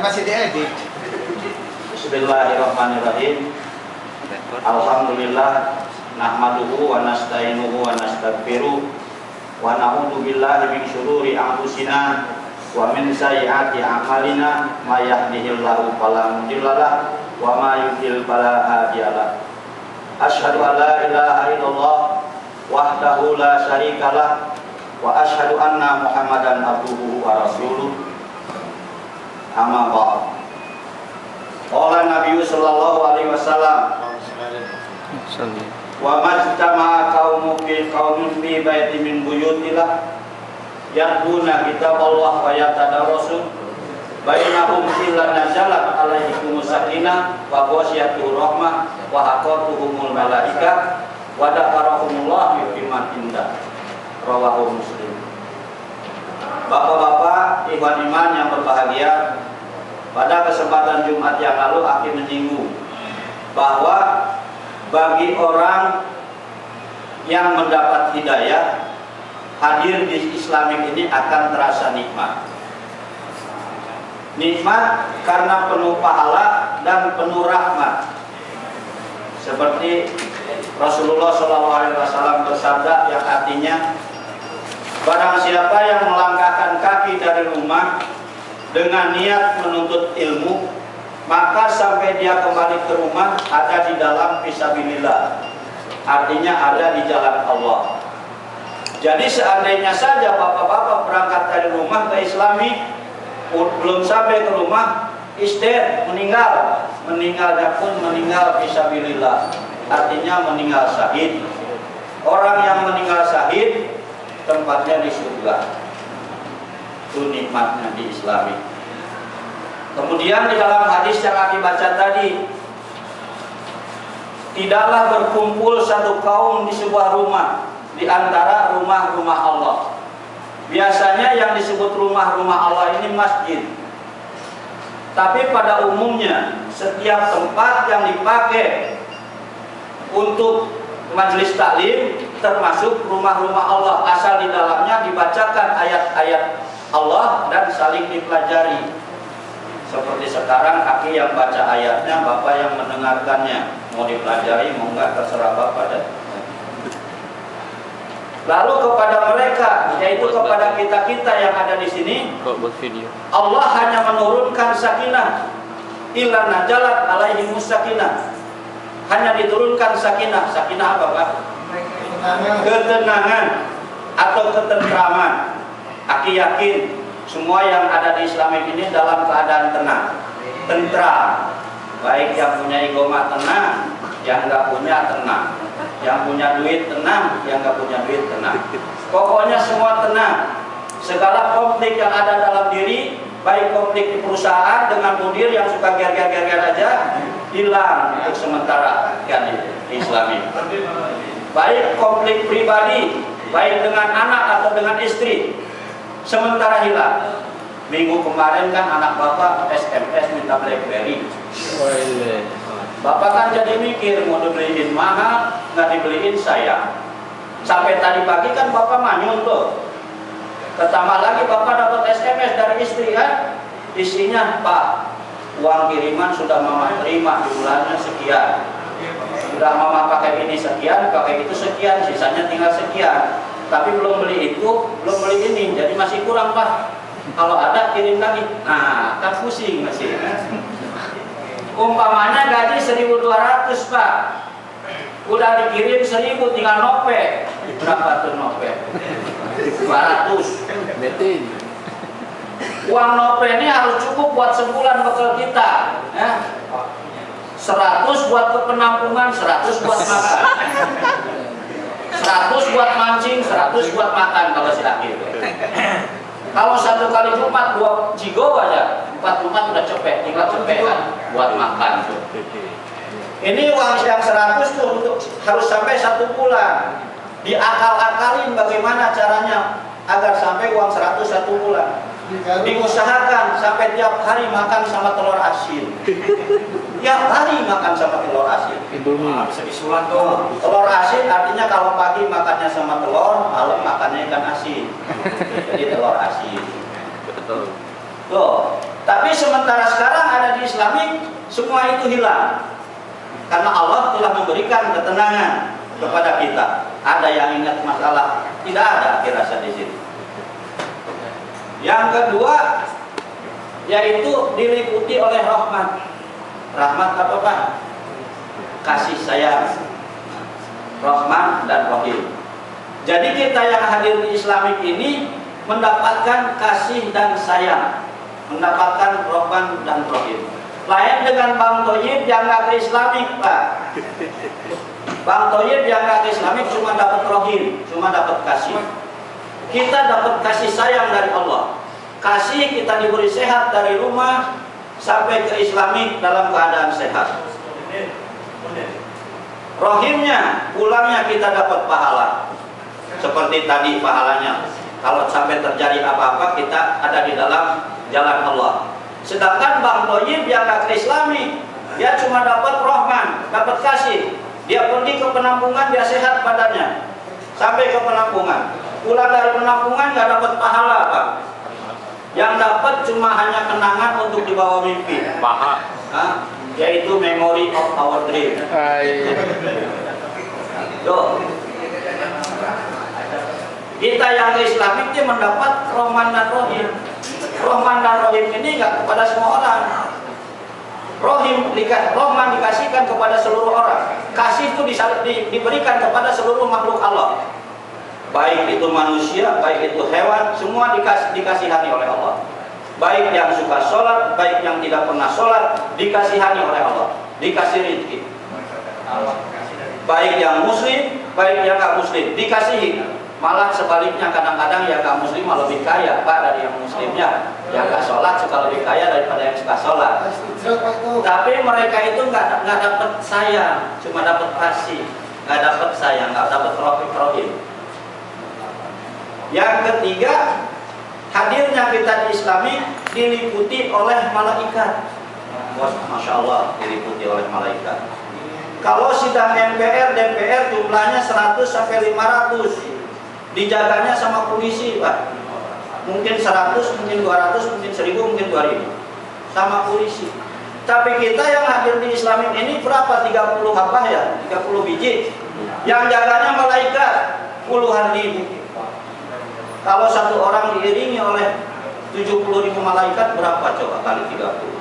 masih diedit. Bismillahirrahmanirrahim. Alhamdulillah nahmaduhu wa nasta'inuhu wa nastaghfiruh wa na'udzu billahi min syururi anfusina wa min sayyiati a'malina may yahdihillahu fala mudhillalah wa may yudhlil fala hadiyalah. Asyhadu an la ilaha illallah wahdahu la syarikalah wa asyhadu anna Muhammadan abduhu wa rasuluh. Amma ba'd. Qala Nabi sallallahu alaihi wasallam wa majtama'a qaumun fi baitin min buyutillah yatluna kitaballah wa yatadarasun bainahum illa nazalat alaihim sakinah wa ghasyiyatuhum rahmah wa haqatuhumul malaikah wa dzakarahumullah fi man indah. Rawahu Muslim. Bapak-bapak, ikhwan iman yang berbahagia, pada kesempatan Jumat yang lalu Aki menyinggung bahwa bagi orang yang mendapat hidayah, hadir di Islamik ini akan terasa nikmat. Nikmat karena penuh pahala dan penuh rahmat. Seperti Rasulullah SAW bersabda yang artinya, barang siapa yang melangkahkan kaki dari rumah dengan niat menuntut ilmu, maka sampai dia kembali ke rumah ada di dalam fisabilillah, artinya ada di jalan Allah. Jadi seandainya saja bapak-bapak berangkat dari rumah ke Islami, belum sampai ke rumah istirahat, meninggalnya pun meninggal fisabilillah, artinya meninggal syahid. Orang yang meninggal syahid tempatnya di surga. Itu nikmatnya di Islami. Kemudian di dalam hadis yang Aki baca tadi, tidaklah berkumpul satu kaum di sebuah rumah di antara rumah-rumah Allah. Biasanya yang disebut rumah-rumah Allah ini masjid. Tapi pada umumnya setiap tempat yang dipakai untuk majelis taklim termasuk rumah-rumah Allah, asal di dalamnya dibacakan ayat-ayat Allah dan saling dipelajari. Seperti sekarang Aki yang baca ayatnya, Bapak yang mendengarkannya. Mau dipelajari, mau enggak, terserah Bapak deh. Lalu kepada mereka, yaitu kepada kita-kita yang ada di sini, Allah hanya menurunkan sakinah. Illa najalat alaihimus sakinah. Hanya diturunkan sakinah. Sakinah apa, Pak? Ketenangan atau ketentraman. Aki yakin semua yang ada di Islamik ini dalam keadaan tenang, tentram. Baik yang punya igoma tenang, yang nggak punya tenang, yang punya duit tenang, yang nggak punya duit tenang. Pokoknya semua tenang. Segala konflik yang ada dalam diri, baik konflik di perusahaan dengan mudir yang suka ger-ger aja, hilang untuk sementara kan di Islamik. Baik konflik pribadi, baik dengan anak atau dengan istri, sementara hilang. Minggu kemarin kan anak Bapak SMS minta BlackBerry. Bapak kan jadi mikir mau dibeliin mahal, nggak dibeliin sayang. Sampai tadi pagi kan Bapak manyun tuh. Pertama lagi Bapak dapat SMS dari istri kan, isinya, Pak, uang kiriman sudah Mama terima di bulannya sekian. Sudah Mama pakai ini sekian, pakai itu sekian, sisanya tinggal sekian. Tapi belum beli itu, belum beli ini, jadi masih kurang, Pak. Kalau ada kirim lagi. Nah, kan pusing masih. Umpamanya gaji 1.200, Pak. Udah dikirim 1.000, tinggal nope. Berapa tuh nope? 200. Uang nope ini harus cukup buat sebulan bekal kita. 100 buat ke penampungan, 100 buat makan. 100 buat mancing, 100 buat makan kalau si akhir. Kalau satu kali Jumat 2 jigo aja, 4 Jumat udah cepet, tinggal cepet kan buat makan. Ini uang yang 100 tuh untuk harus sampai 1 bulan. Diakal-akalin bagaimana caranya agar sampai uang 100 1 bulan. Diusahakan sampai tiap hari makan sama telur asin. Tiap hari makan sama telur asin. Bisa disulat tuh. Telur asin artinya kalau pagi makannya sama telur, malam makannya ikan asin. Jadi telur asin. Betul. Tuh, Tapi sementara sekarang ada di Islamik, semua itu hilang. Karena Allah telah memberikan ketenangan kepada kita. Ada yang ingat masalah? Tidak ada, kira saya di sini. Yang kedua, yaitu diliputi oleh rahmat. Rahmat apa Pak? Kasih sayang, rahman dan rahim. Jadi kita yang hadir di Islamik ini mendapatkan kasih dan sayang, mendapatkan rahman dan rahim. Lain dengan Bang Toyib yang nggak ke Islamik Pak. Bang Toyib yang nggak ke Islamik cuma dapat rahim, cuma dapat kasih. Kita dapat kasih sayang dari Allah. Kasih kita diberi sehat dari rumah sampai ke Islamik dalam keadaan sehat. Rohimnya, pulangnya kita dapat pahala. Seperti tadi pahalanya, kalau sampai terjadi apa-apa kita ada di dalam jalan Allah. Sedangkan Bang Toyib yang nggak ke Islami, dia cuma dapat rahman, dapat kasih. Dia pergi ke penampungan, dia sehat badannya. Sampai ke penampungan, pulang dari penampungan nggak dapat pahala Pak. Yang dapat cuma hanya kenangan untuk dibawa mimpi. Yaitu memory of our dream. Tuh. Kita yang ke Islamik dia mendapat rahman dan rahim. Rahman dan rahim ini nggak kepada semua orang. Rahman dikasihkan kepada seluruh orang. Kasih itu diberikan kepada seluruh makhluk Allah. Baik itu manusia, baik itu hewan, semua dikasihani oleh Allah. Baik yang suka sholat, baik yang tidak pernah sholat, dikasihani oleh Allah. Dikasih rezeki. Baik yang muslim, baik yang nggak muslim, dikasihi. Malah sebaliknya kadang-kadang yang nggak muslim malah lebih kaya Pak dari yang muslimnya. Yang nggak sholat suka lebih kaya daripada yang suka sholat. Tapi mereka itu nggak dapat sayang, cuma dapat kasih. Nggak dapat sayang, nggak dapat rohim. Yang ketiga, hadirnya kita di Islami diliputi oleh malaikat. Masya Allah, diliputi oleh malaikat. Kalau sidang MPR, DPR jumlahnya 100 sampai 500. Dijaganya sama polisi Pak. Mungkin 100, mungkin 200, mungkin 1000, mungkin 2000. Sama polisi. Tapi kita yang hadir di Islami ini berapa? 30 apa ya? 30 biji. Yang jaganya malaikat puluhan ribu. Kalau satu orang diiringi oleh 70.000 malaikat, berapa coba kali 30?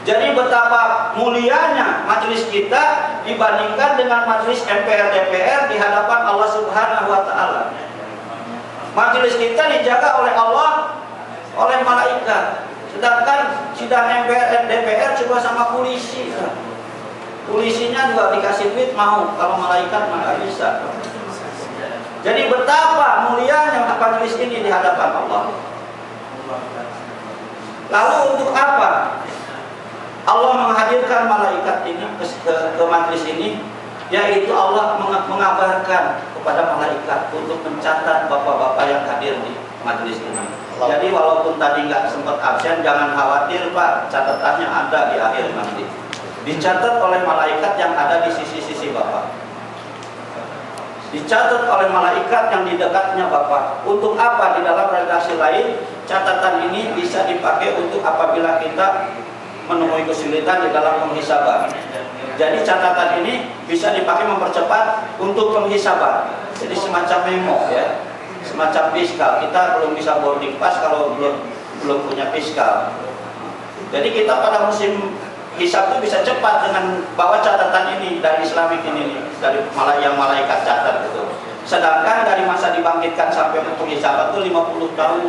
Jadi betapa mulianya majelis kita dibandingkan dengan majelis MPR DPR di hadapan Allah Subhanahu wa taala. Majelis kita dijaga oleh Allah, oleh malaikat. Sedangkan sidang MPR DPR cuma sama polisi. Polisinya juga dikasih duit mau, kalau malaikat mah nggak bisa. Jadi betapa mulianya majelis ini di hadapan Allah. Lalu untuk apa Allah menghadirkan malaikat ini ke majelis ini? Yaitu Allah mengabarkan kepada malaikat untuk mencatat bapak-bapak yang hadir di majelis ini. Jadi walaupun tadi nggak sempat absen, jangan khawatir Pak, catatannya ada di akhir nanti. Dicatat oleh malaikat yang ada di sisi-sisi bapak. Dicatat oleh malaikat yang di dekatnya bapak. Untuk apa? Di dalam redaksi lain, catatan ini bisa dipakai untuk apabila kita menemui kesulitan di dalam penghisaban. Jadi catatan ini bisa dipakai mempercepat untuk penghisaban. Jadi semacam memo ya, semacam fiskal. Kita belum bisa boarding pass kalau belum punya fiskal. Jadi kita pada musim hisab itu bisa cepat dengan bawa catatan ini dari Islamik ini, dari yang malaikat catat itu. Sedangkan dari masa dibangkitkan sampai penghisaban itu 50 tahun.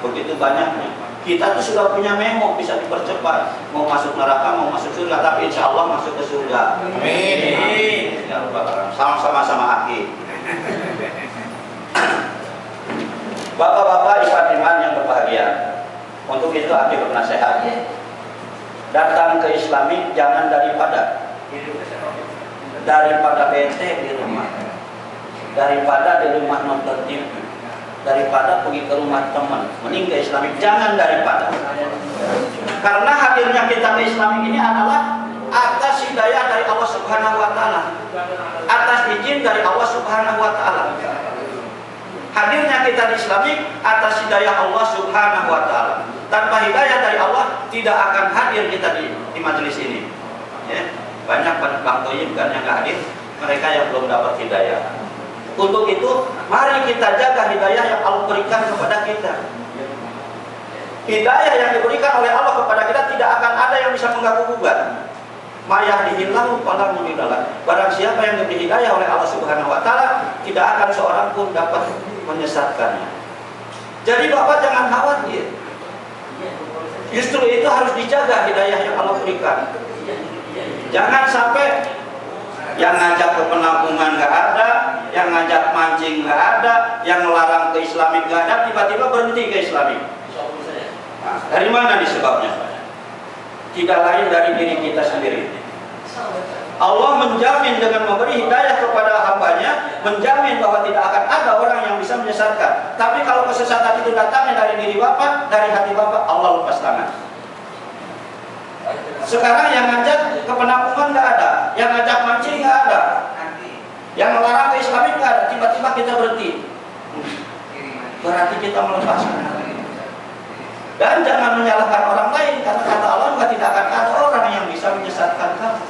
Begitu banyaknya. Kita tuh sudah punya memo, bisa dipercepat. Mau masuk neraka, mau masuk surga, tapi insya Allah masuk ke surga. Amin. Sama-sama akhir. Bapak-bapak ikhwan iman yang berbahagia, untuk itu akhir nasihat. Datang ke Islami jangan daripada bete di rumah, daripada di rumah nonton TV, daripada pergi ke rumah teman, mending ke Islami, jangan daripada. Karena hadirnya kita ke Islami ini adalah atas hidayah dari Allah Subhanahu wa taala, atas izin dari Allah Subhanahu wa taala. Hadirnya kita di Islami atas hidayah Allah Subhanahu wa taala. Tanpa hidayah dari Allah tidak akan hadir kita di majelis ini. Ya. Banyak Bang Toyib kan yang nggak hadir, mereka yang belum dapat hidayah. Untuk itu, mari kita jaga hidayah yang Allah berikan kepada kita. Hidayah yang diberikan oleh Allah kepada kita tidak akan ada yang bisa mengganggu-gugat. Mayah dihillahu pada mudidalah. Barang siapa yang diberi hidayah oleh Allah Subhanahu wa taala, tidak akan seorang pun dapat menyesatkannya. Jadi Bapak jangan khawatir. Justru itu harus dijaga hidayah yang Allah berikan. Jangan sampai yang ngajak ke penampungan nggak ada, yang ngajak mancing nggak ada, yang melarang ke Islamik nggak ada, tiba-tiba berhenti ke Islamik. Nah, dari mana disebabnya? Tidak lain dari diri kita sendiri. Allah menjamin dengan memberi hidayah kepada hambanya, menjamin bahwa tidak akan ada orang yang bisa menyesatkan. Tapi kalau kesesatan itu datangnya dari diri Bapak, dari hati Bapak, Allah lepas tangan. Sekarang yang ngajak ke penampungan nggak ada, yang ngajak mancing nggak ada, yang melarang ke Islamik nggak ada, tiba-tiba kita berhenti. Berarti kita melepaskan. Dan jangan menyalahkan orang lain, karena kata Allah juga tidak akan ada orang yang bisa menyesatkan kamu.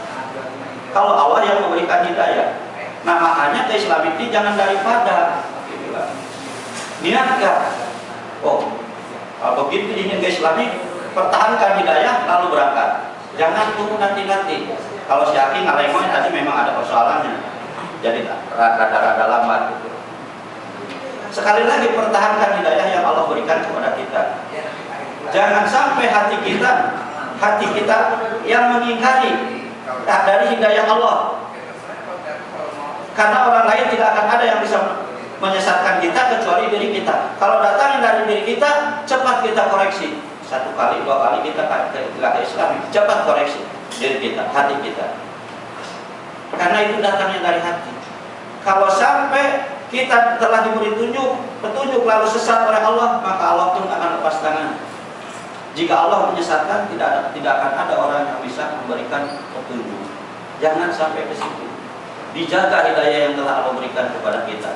Kalau Allah yang memberikan hidayah. Nah makanya ke Islamik ini jangan daripada. Niatkan. Oh, kalau begitu ingin ke Islamik, pertahankan hidayah lalu berangkat. Jangan tunggu nanti-nanti. Kalau si Aki ngalemoy tadi memang ada persoalannya, jadi rada-rada lambat gitu. Sekali lagi pertahankan hidayah yang Allah berikan kepada kita. Jangan sampai hati kita yang mengingkari dari hidayah Allah. Karena orang lain tidak akan ada yang bisa menyesatkan kita kecuali diri kita. Kalau datangnya dari diri kita, cepat kita koreksi. 1 kali, 2 kali kita nggak Islam, cepat koreksi diri kita, hati kita. Karena itu datangnya dari hati. Kalau sampai kita telah diberi petunjuk lalu sesat oleh Allah, maka Allah pun akan lepas tangan. Jika Allah menyesatkan, tidak akan ada orang yang bisa memberikan petunjuk. Jangan sampai ke situ. Dijaga hidayah yang telah Allah berikan kepada kita.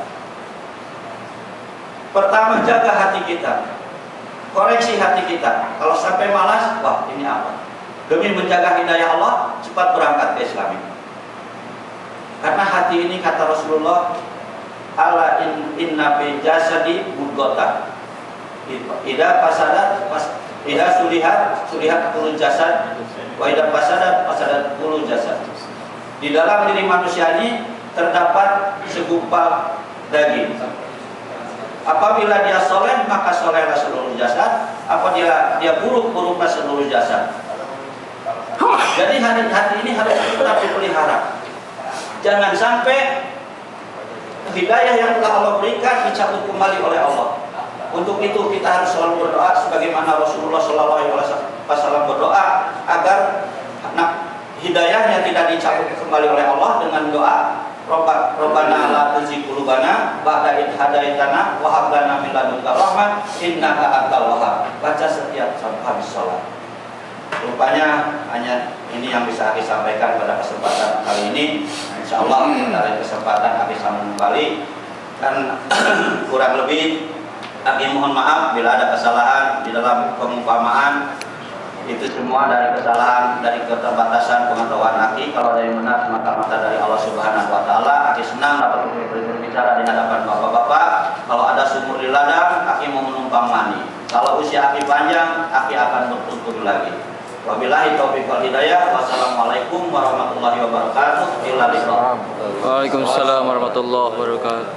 Pertama, jaga hati kita. Koreksi hati kita. Kalau sampai malas, wah ini apa? Demi menjaga hidayah Allah, cepat berangkat ke Islam. Karena hati ini kata Rasulullah, ala inna fi jasadi mudghatan. Ida sulihat kulul jasad, wa ida fasadat kulul jasad. Di dalam diri manusia ini terdapat segumpal daging. Apabila dia soleh, maka solehlah seluruh jasad. Apabila dia buruk, buruklah seluruh jasad. Jadi hati ini harus tetap dipelihara. Jangan sampai hidayah yang telah Allah berikan dicabut kembali oleh Allah. Untuk itu kita harus selalu berdoa sebagaimana Rasulullah SAW berdoa agar hidayahnya tidak dicabut kembali oleh Allah dengan doa Rabbana la tuzigh qulubana ba'da idh hadaitana wa hab lana min ladunka rahmah innaka antal wahhab. Baca setiap habis salat. Rupanya hanya ini yang bisa Aki sampaikan pada kesempatan kali ini. Insyaallah dari kesempatan Aki sambung kembali. Dan kurang lebih Aki mohon maaf bila ada kesalahan di dalam pengumpamaan. Itu semua dari kesalahan, dari keterbatasan pengetahuan Aki. Kalau dari benar semata-mata dari Allah Subhanahu wa taala. Aki senang dapat berbicara di hadapan bapak-bapak. Kalau ada sumur di ladang, Aki mau menumpang mandi. Kalau usia Aki panjang, Aki akan bertutur lagi. Wabillahi taufiq wal hidayah. Wassalamualaikum warahmatullahi wabarakatuh. Waalaikumsalam warahmatullahi wabarakatuh.